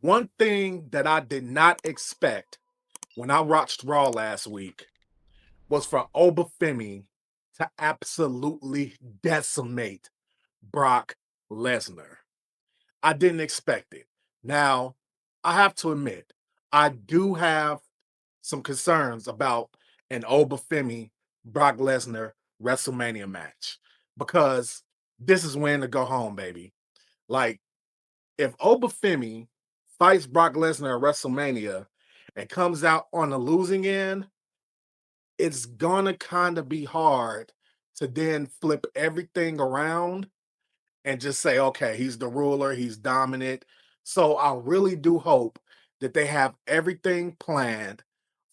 One thing that I did not expect when I watched Raw last week was for Oba Femi to absolutely decimate Brock Lesnar. I didn't expect it. Now, I have to admit, I do have some concerns about an Oba Femi Brock Lesnar WrestleMania match because this is when to go home, baby. Like, if Oba Femi fights Brock Lesnar at WrestleMania and comes out on the losing end, it's gonna kind of be hard to then flip everything around and just say, okay, he's the ruler, he's dominant. So I really do hope that they have everything planned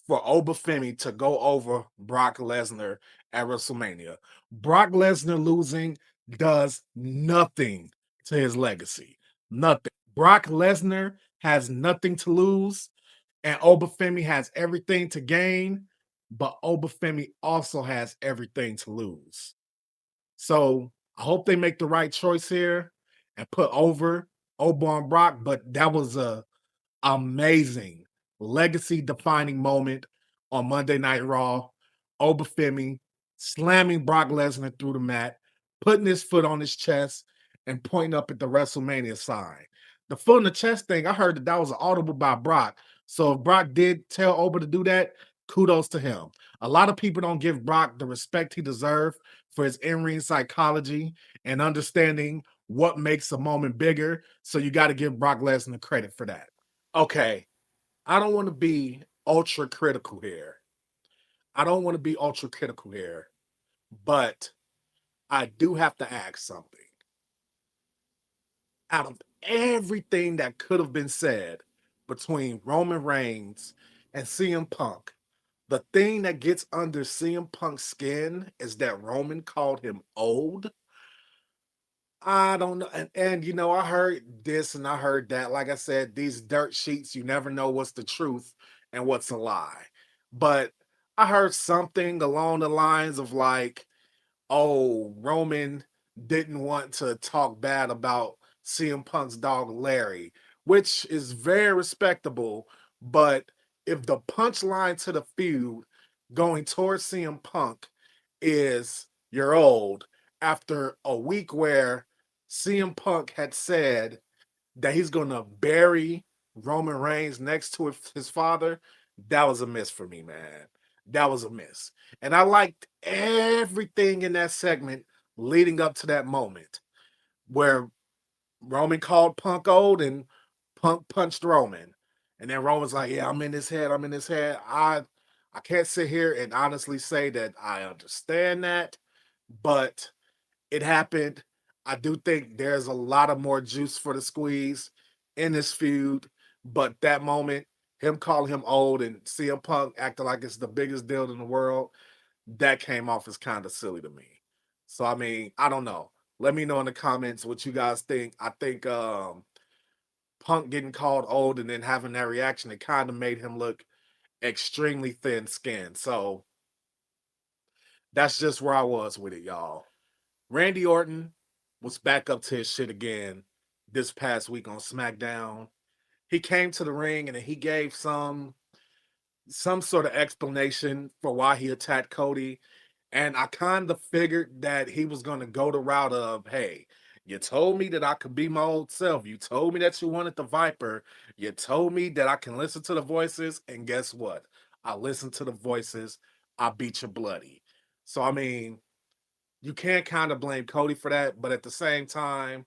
for Oba Femi to go over Brock Lesnar at WrestleMania. Brock Lesnar losing does nothing to his legacy. Nothing. Brock Lesnar has nothing to lose, and Oba Femi has everything to gain, but Oba Femi also has everything to lose. So I hope they make the right choice here and put over Oba and Brock. But that was a amazing legacy defining moment on Monday Night Raw. Oba Femi slamming Brock Lesnar through the mat, putting his foot on his chest, and pointing up at the WrestleMania sign. The foot in the chest thing, I heard that was an audible by Brock. So if Brock did tell Oba to do that, kudos to him. A lot of people don't give Brock the respect he deserves for his in-ring psychology and understanding what makes a moment bigger. So you got to give Brock Lesnar credit for that. Okay, I don't want to be ultra critical here. I don't want to be ultra critical here, but I do have to ask something. Out of everything that could have been said between Roman Reigns and CM Punk, the thing that gets under CM Punk's skin is that Roman called him old. I don't know. And I heard this and I heard that. Like I said, these dirt sheets, you never know what's the truth and what's a lie. But I heard something along the lines of like, oh, Roman didn't want to talk bad about CM Punk's dog Larry, which is very respectable. But if the punchline to the feud going towards CM Punk is you're old after a week where CM Punk had said that he's going to bury Roman Reigns next to his father, that was a miss for me, man. That was a miss. And I liked everything in that segment leading up to that moment where Roman called Punk old and Punk punched Roman. And then Roman's like, yeah, I'm in his head. I'm in his head. I can't sit here and honestly say that I understand that, but it happened. I do think there's a lot of more juice for the squeeze in this feud, but that moment, him calling him old and CM Punk acting like it's the biggest deal in the world, that came off as kind of silly to me. So I mean, I don't know. Let me know in the comments what you guys think. I think Punk getting called old and then having that reaction, it kind of made him look extremely thin skinned. So that's just where I was with it, y'all. Randy Orton was back up to his shit again this past week on SmackDown. He came to the ring and he gave some sort of explanation for why he attacked Cody. And I kind of figured that he was going to go the route of, hey, you told me that I could be my old self. You told me that you wanted the Viper. You told me that I can listen to the voices. And guess what? I listened to the voices. I beat you bloody. So, I mean, you can't kind of blame Cody for that, but at the same time,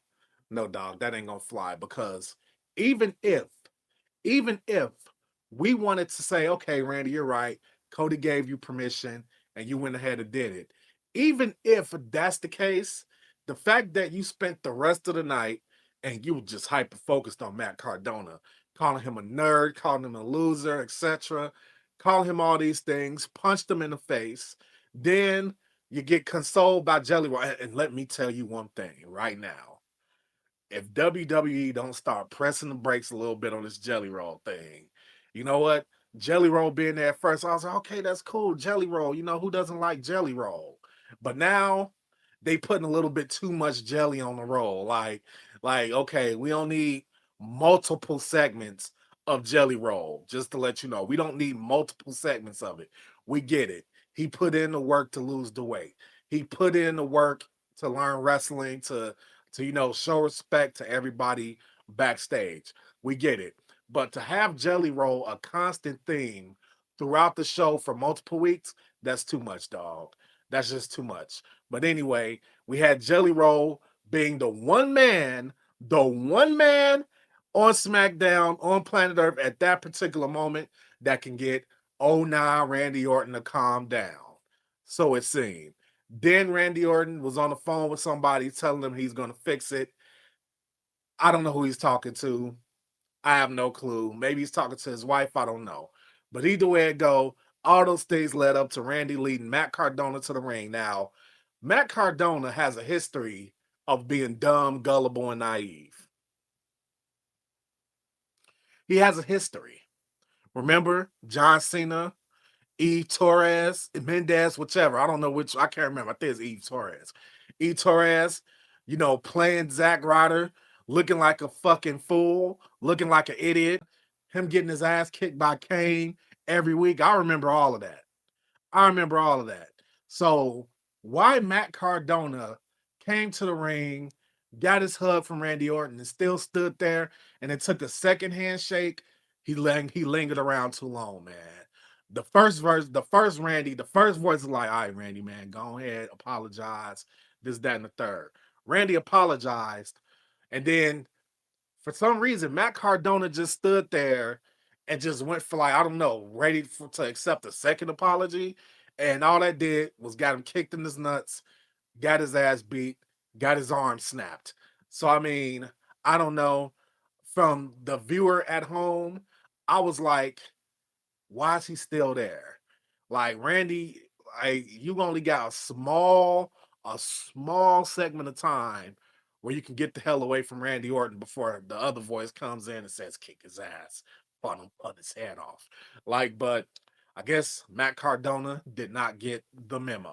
no, dog, that ain't gonna fly because even if, even if we wanted to say, okay, Randy, you're right, Cody gave you permission and you went ahead and did it. Even if that's the case, the fact that you spent the rest of the night and you were just hyper focused on Matt Cardona, calling him a nerd, calling him a loser, etc., calling him all these things, punched him in the face, then you get consoled by Jelly Roll. And let me tell you one thing right now. If WWE don't start pressing the brakes a little bit on this Jelly Roll thing, you know what? Jelly Roll being there first, I was like, okay, that's cool. Jelly Roll, who doesn't like Jelly Roll? But now they putting a little bit too much jelly on the roll. Like, okay, multiple segments of Jelly Roll, just to let you know. We don't need multiple segments of it. We get it. He put in the work to lose the weight. He put in the work to learn wrestling, to show respect to everybody backstage. We get it. But to have Jelly Roll a constant theme throughout the show for multiple weeks, that's too much, dog. That's just too much. But anyway, we had Jelly Roll being the one man on SmackDown on planet Earth at that particular moment that can get oh nah Randy Orton to calm down. So it seemed. Then Randy Orton was on the phone with somebody telling him he's going to fix it. I don't know who he's talking to. I have no clue. Maybe he's talking to his wife. I don't know. But either way it go, all those things led up to Randy leading Matt Cardona to the ring. Now, Matt Cardona has a history of being dumb, gullible, and naive. He has a history. Remember John Cena, Eve Torres, Mendez, whichever. I don't know which. I can't remember. I think it's Eve Torres. Eve Torres, playing Zack Ryder, looking like a fucking fool, looking like an idiot. Him getting his ass kicked by Kane every week. I remember all of that. I remember all of that. So why Matt Cardona came to the ring, got his hug from Randy Orton, and still stood there, and it took a second handshake. He lingered around too long, man. The first voice is like, all right, Randy, man, go ahead, apologize. This, that, and the third. Randy apologized, and then for some reason, Matt Cardona just stood there and just went for like, I don't know, to accept a second apology. And all that did was got him kicked in his nuts, got his ass beat, got his arm snapped. So, I mean, I don't know. From the viewer at home, I was like, why is he still there? Like Randy, you only got a small segment of time where you can get the hell away from Randy Orton before the other voice comes in and says, kick his ass, put his head off. But I guess Matt Cardona did not get the memo.